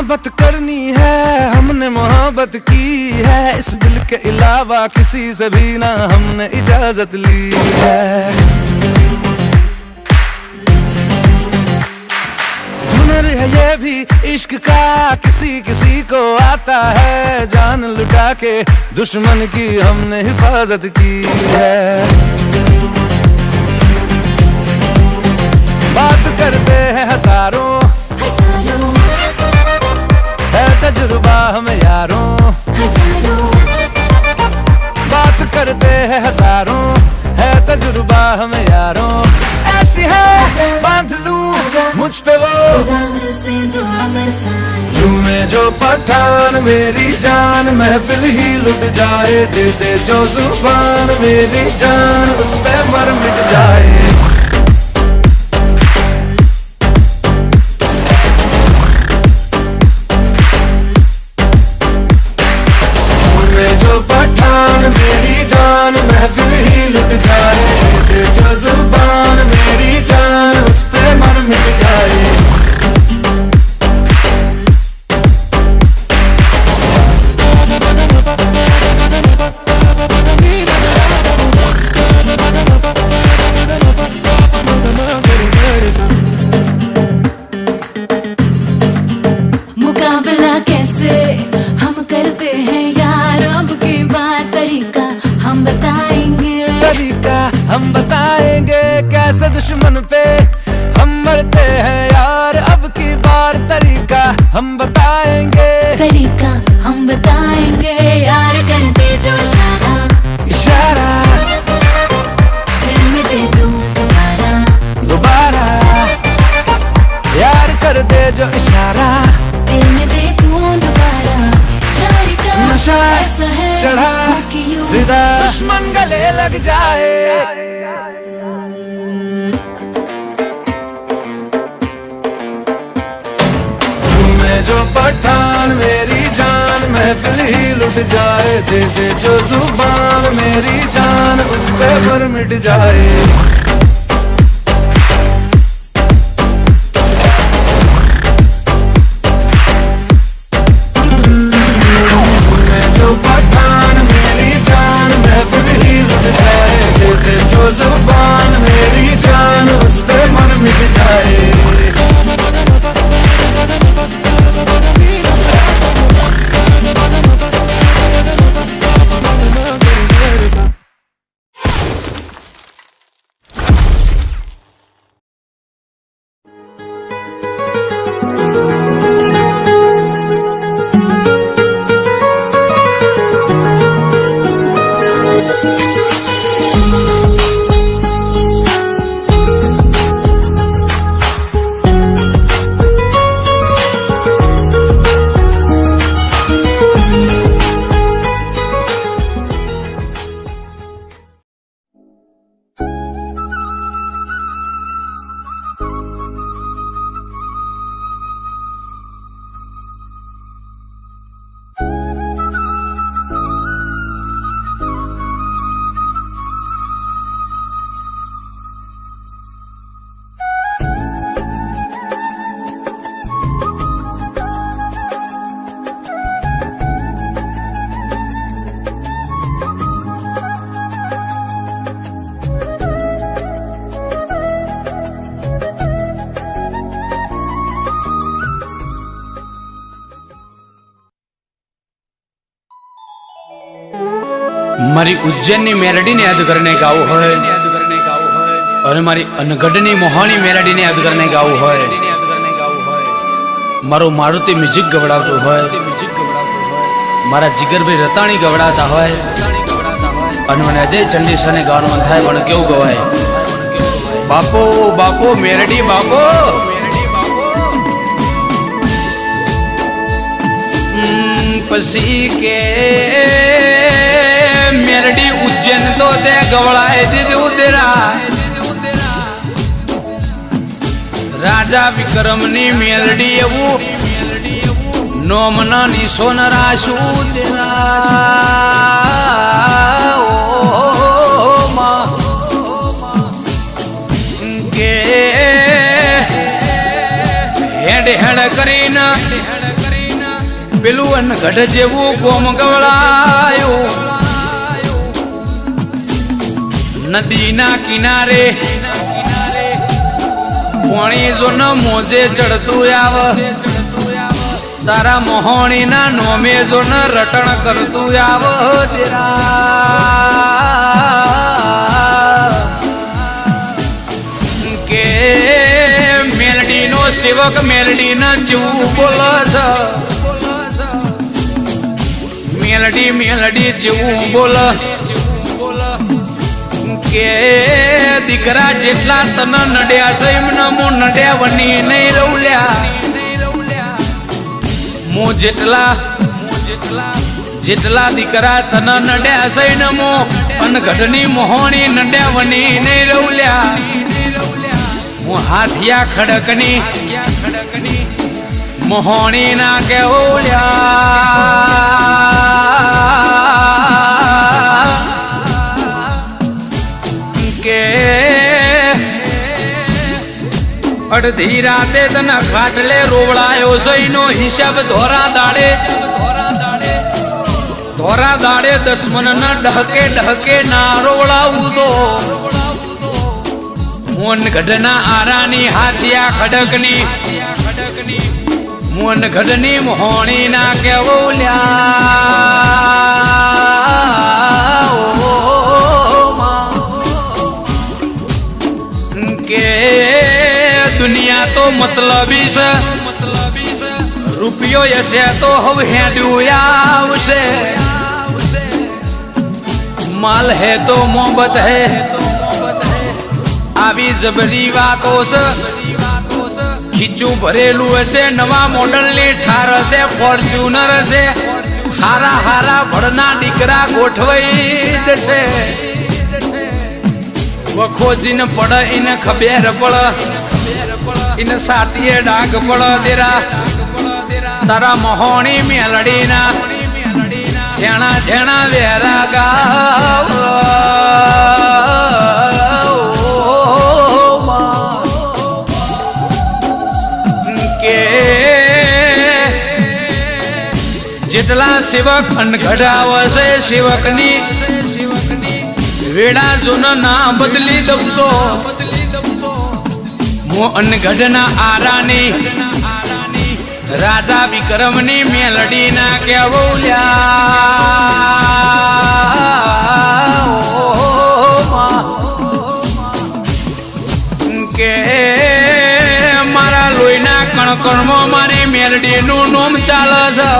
मोहब्बत करनी है, हमने मोहब्बत की है, इस दिल के अलावा किसी से भी ना हमने इजाजत ली है। हुनर है ये भी इश्क का, किसी किसी को आता है, जान लुटा के दुश्मन की हमने हिफाजत की है। बात करते हैं हजारों, है तजुर्बा हमें यारों, बात करते हैं हजारों, है तजुर्बा हमें यारों। ऐसी है बांध लूं मुझ पे वो, झूमे जो पठान मेरी जान, महफिल ही लुट जाए, दे दे जो जुबान मेरी जान, उस पे मर मिट जाए। जो पठान मेरी जान, महफिल ही लुट जाए, दे जो जुबान मेरी जान, उस पे मर मिट जाए। मुकाबला कैसे हम करते हैं यार, अब की बात तरीका हम बताएंगे, तरीका हम बताएंगे, कैसे दुश्मन पे हम मरते हैं यार, अब की बार तरीका हम बताएंगे, तरीका हम बताएंगे यार। कर दे जो इशारा, इशारा दिल में दे दूं दोबारा, दोबारा यार कर दे जो इशारा, दिल में दे दूं दोबारा। यार का नशा ऐसा है चढ़ा कि यूं फिदा, दुश्मन गले लग जाए। झूमे जो पठान मेरी जान, महफिल ही लुट जाए, दे दे जो जुबान मेरी जान, उस पे मर मिट जाए। जो जुबान मेरी जान, उस पे मन मिट जाए। મારી ઉજ્જૈનની મેલડીને યાદ કરીને ગાવું હોય, અને મારી અનગઢની મોહાણી મેલડીને યાદ કરીને ગાવું હોય, મારો મારુતિ મ્યુઝિક ગવડાવતો હોય, મારા જીગરભાઈ રતાણી ગવડાતા હોય, અને મને અજય ચંડીસાને ગાવાનું મન થાય, પણ કેવું ગવાય, બાપો બાપો મેલડી બાપો, પછી કે મેલડી ઉજ્જૈન તો તે ગવડાય દીધું તેરા, રાજા વિક્રમની મેલડી એવું નોમના નિશોન રાશું તેરા, ઓ માં કે હેડ હેડ કરીને પેલું અનગઢ જેવું ગોમ ગવડાયું નદીના કિનારે પોણી જો ન મોજે ચડતું આવ તારા મોહણીના નોમે જો ન રટણ કરતું આવ કે મેલડીનો સેવક મેલડીના જેવું બોલે છે મેલડી મેલડી જેવું બોલ કે દીકરા જેટલા તન નડ્યા છે એમને મો નડ્યા વની નહીં રવલ્યા મો જેટલા દીકરા તન નડ્યા છે ને મો અનગઢની મોહણી નડ્યા વની નહીં રવલ્યા મો હાથિયા ખડકની મોહણી ના કેવલ્યા કે અડધી રાતે તને ખાટલે રોવડાયો સઈનો હિસાબ ધોરા દાડે દસમન ના ડહકે ના રોવડાવું તો મોન ગઢના આરાની હાથિયા ખડકની મોન ગઢની મોહણી ના કેવલ્યા કે દુનિયા તો મતલબી છે રૂપિયો હશે તો હવે હેડ્યું આવશે માલ હે તો મોહબ્બત હે આવી જબરી વાતો છે ખીચું ભરેલું હશે નવા મોડલની ઠાર હશે ફોર્ચ્યુનર હશે હારા ભળના દીકરા ગોઠવાઈ જશે વખોજીને પડ એને ખબેર પડ એને સાતીએ ડાગ પડ દેરા તારા મોહણી મેલડીના છેણા વેરા ગાવ કે જેટલા સેવક અનઘડાવશે સેવકની વેડા જોન ના બદલી દઉં તો મો અનગઢના આરાની રાજા વિક્રમની મેલડી ના કેવલ્યા કે મારા લોહીના કણકણમાં મારી મેલડીનું નોમ ચાલે છે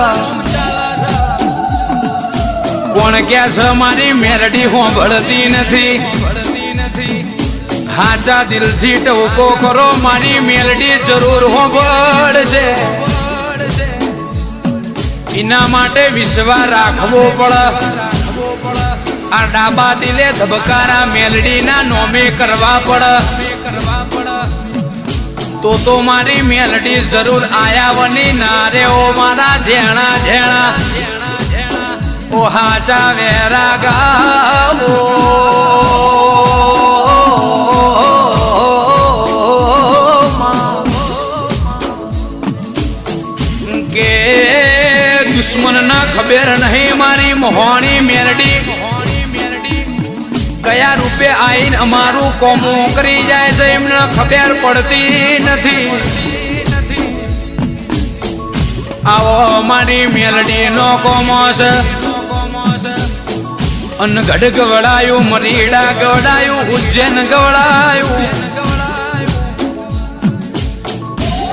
કોણ કે છે મારી મેલડી હોંભળતી નથી હાચા દિલથી ટોકો કરો મારી મેલડી જરૂર હોંભળશે એના માટે વિશ્વાસ રાખવો પડે આ ડાબા દિલે ધબકારા મેલડીના નોમે કરવા પડે તો મારી મેલડી જરૂર આયાવની ના રે ઓ મારા ઝેણા ઓ હાચા વેરા ગાવો કે દુશ્મન ના ખબર નહીં મારી મોહણી મેલડી કયા રૂપે આઈને અમારું કોમો કરી જાય છે એમને ખબર પડતી નથી આવો મારી મેલડી નો કોમો છે અનગઢ ગવડાયું મરીડા ગવડાયું ઉજ્જૈન ગવડાયું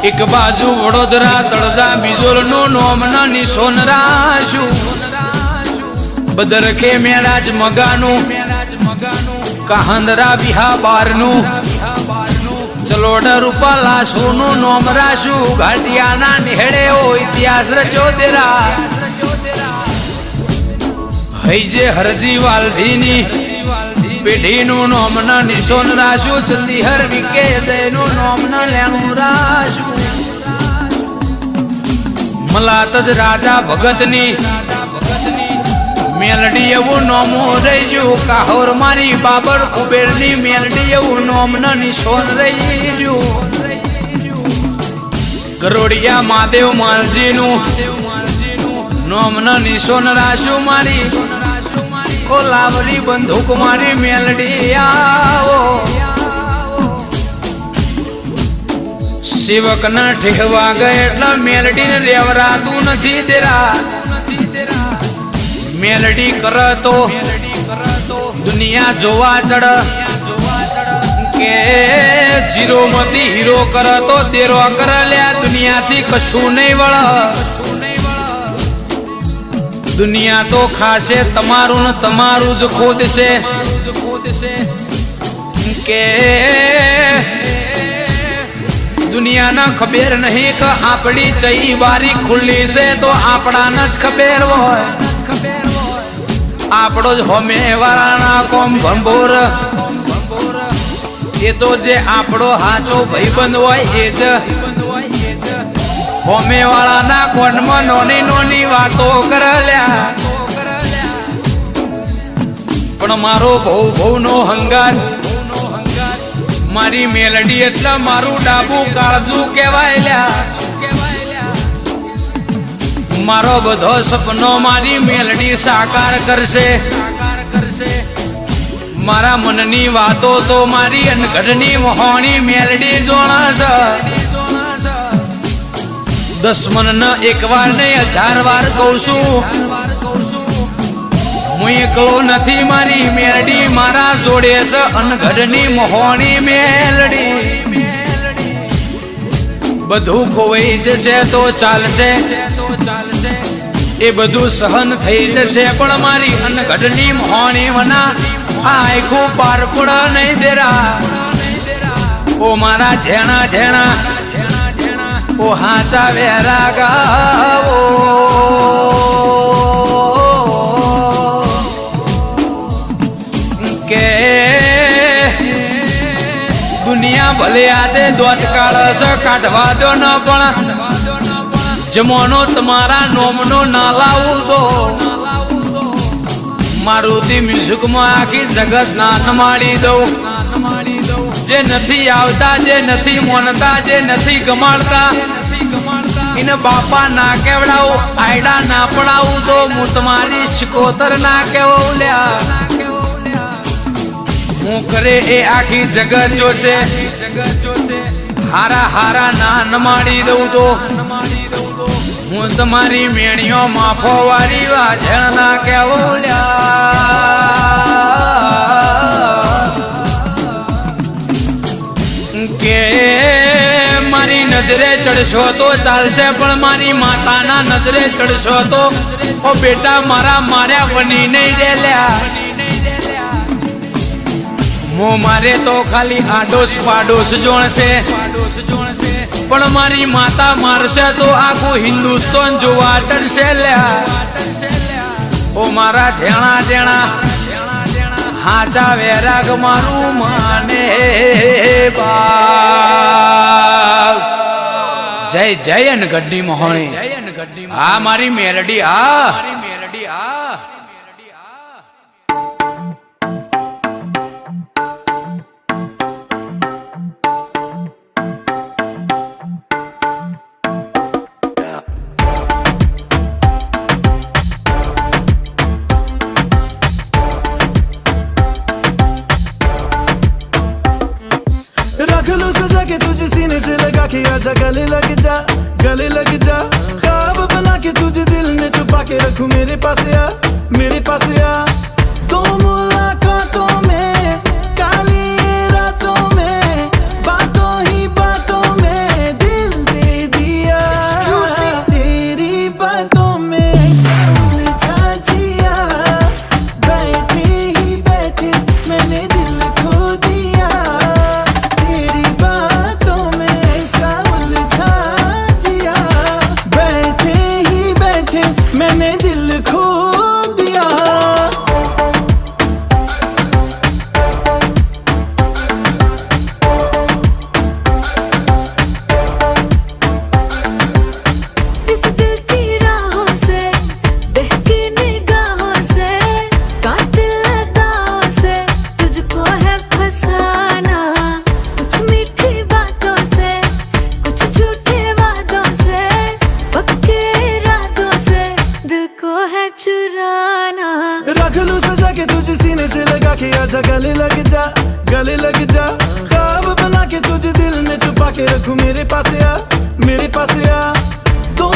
એક બાજુ વડોદરા તળજા બીજોલ નું નોમ ન નિશોન રાશું બદરખે મેરાજ મગાનું કાહંદરા બિહા બારનું ચલોડ રૂપાલા સોનું નોમ રાશું ઘાટિયાના નિહેડે ઓ ઇતિહાસ રચો તેરા હઈ જે હરજી વાલજીની પેઢીનું નોમ ન નિશોન રાશું ચંદીહર વિકે દયનું નોમ ન લેણું રાશું મલાત જ રાજા ભગતની મેલડી એવું નોમો રહી ગયું કાહોર મારી બાબર કુબેરની મેલડી એવું નોમ ન નિશોન રહી ગયું ગરોડિયા મહાદેવ માલજીનું નોમનો નિશોન રાશુ મારી ઓ લાવરી બંદૂક મારી મેલડી આવો સેવક ના ઠેવા ગયે એટલે મેલડી ને રેવરાતું નથી દેરા મેલડી કરતો દુનિયા જોવા ચડ કે જીરો મતી હીરો કરતો દેરો કર લ્યા દુનિયાથી કશું નહીં વળ દુનિયા તો ખાશે તમારું ને તમારું જ ખોદશે કે દુનિયાના ખબર નહીં કે આપણી ચઈ બારી ખુલ્લી છે તો આપણાને જ ખબર હોય આપણો જ હોમે વાળાના કોમ ભંભોર એ તો જે આપણો હાચો ભાઈબંધ હોય એ જ હોમે વાળાના કોનમાં નોની નોની વાતો કરલ્યા પણ મારો ભૌ નો હંગાત મારી મેલડી એટલે મારું ડાબુ કાળજું કહેવાય લ્યા મારો બધો સપનો મારી મેલડી સાકાર કરશે મારા મનની વાતો તો મારી અનઘડની મોહણી મેલડી જોણાશે 10 મન એક વાર ને 1000 વાર કહું છું હું એકલો નથી મારી મેલડી મારા જોડે છે અનઘડની મોહણી મેલડી બધું ખોવાઈ જશે તો ચાલશે એ બધું સહન થઈ જશે પણ મારી અનઘડની મોહણી મના આખું પાર પડ નહીં દેરા ઓ મારા ઝેણા ઝેણા ઓ હાચા વેરા ગાવો કે દુનિયા ભલે આજે દોટ કાળસ કાઢવા દો ન પણ જમોનો તમારા નોમનો ના લાવું તો મારુતિ મ્યુઝિકમાં આખી જગત ના નમાડી દઉં જે નથી આવતા જે નથી મોનતા જે નથી ગમાડતા એને બાપા ના કેવડાવું આયડા ના પડાવું તો હું તમારી શિકોતર ના કેવું લ્યા હું કરે એ આખી જગત જોશે હારા હારા ના નમાડી દઉં તો હું તમારી મેણીઓ માફો વાળી વાજણ ના કેવું કે મારી નજરે ચડશો તો ચાલશે પણ મારી માતાના નજરે ચડશો તો ઓ બેટા મારા માર્યા બની નહીં રેલ્યા મો મારે તો ખાલી આડોશ પાડોશ જોણશે પણ મારી માતા મારશે તો આખું હિન્દુસ્તાન જોવા ચડશે લ્યા ઓ મારા ઝેણા ઝેણા હાચા વેરાગ મારું માને બાપ જય જય અનઘડની મોહણી આ મારી મેલડી આ रख लो सजा के तुझे सीने से लगा के आजा गले लग जा ख्वाब बना के तुझे दिल में छुपा के रखूं मेरे पास आ तो मुलाकातों में काली रातों में बातों ही बातों में दिल दे दिया तेरी बातों में उलझा जिया बैठे ही बैठे मैंने दिल खो दिया मैंने दिल खो दिया चुराना। रख लूं सजा के तुझे सीने से लगा के, आजा गले लग जा, गले लग जा। ख्वाब बना के तुझे दिल में छुपा के रखूं, मेरे पास आ, मेरे पास आ। तो